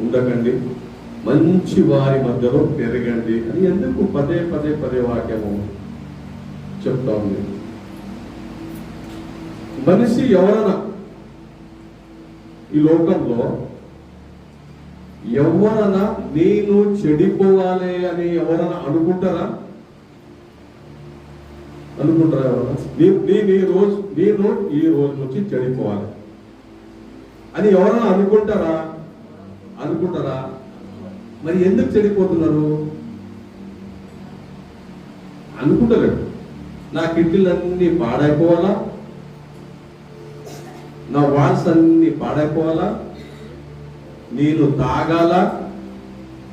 ఉండకండి, మంచి వారి మధ్యలో పెరగండి అని ఎందుకు పదే పదే పదే వాక్యము చెప్తా ఉంది. మనిషి ఎవరన్నా ఈ లోకంలో ఎవరన్నా నేను చెడిపోవాలి అని ఎవరన్నా అనుకుంటారా? ఎవరన్నా నేను ఈ రోజు నుంచి చెడిపోవాలి అని ఎవరన్నా అనుకుంటారా? మరి ఎందుకు చెడిపోతున్నారు? అనుకుంటలేడు. నా కిడ్నీలన్నీ పాడైపోవాలా, నా వాల్స్ అన్ని పాడైపోవాలా, నేను తాగాలా,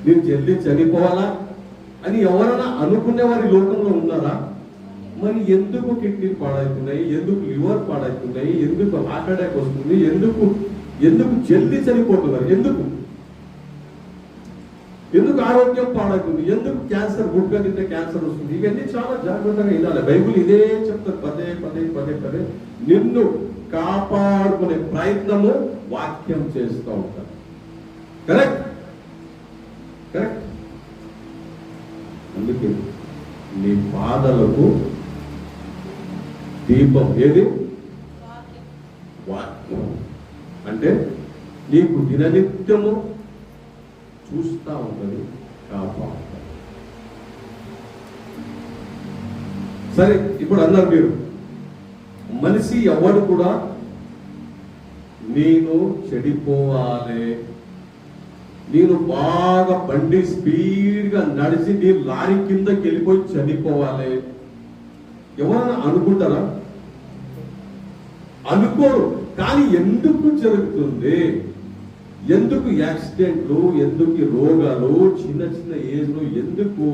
నేను జల్దీ చనిపోవాలా అని ఎవరైనా అనుకునే వారి లోకంలో ఉన్నారా? మరి ఎందుకు కిడ్నీలు పాడవుతున్నాయి, ఎందుకు లివర్ పాడవుతున్నాయి, ఎందుకు హార్ట్ అటాక్ వస్తుంది, ఎందుకు జల్దీ చనిపోతున్నారు, ఎందుకు ఆరోగ్యం పాడవుతుంది, ఎందుకు క్యాన్సర్, గుడ్గా తింటే క్యాన్సర్ వస్తుంది? ఇవన్నీ చాలా జాగ్రత్తగా వినాలి. బైబుల్ ఇదే చెప్తారు పదే పదే పదే పదే. నిన్ను కాపాడుకునే ప్రయత్నము వాక్యం చేస్తూ ఉంటారు. కరెక్ట్. అందుకే నీ పాదలకు దీపం ఏది? వాక్యం. అంటే నీకు దిననిత్యము చూస్తా ఉంటుంది, కాపాడుతుంది. సరే, ఇప్పుడు అన్నారు మీరు, మనిషి ఎవడు కూడా నేను చెడిపోవాలి, నేను బాగా బండి స్పీడ్గా నడిచి నేను లారీ కిందకి వెళ్ళిపోయి చనిపోవాలి ఎవరైనా అనుకుంటారా? అనుకోరు. కానీ ఎందుకు జరుగుతుంది? ఎందుకు యాక్సిడెంట్లు, ఎందుకు రోగాలు చిన్న చిన్న ఏజ్లో ఎందుకు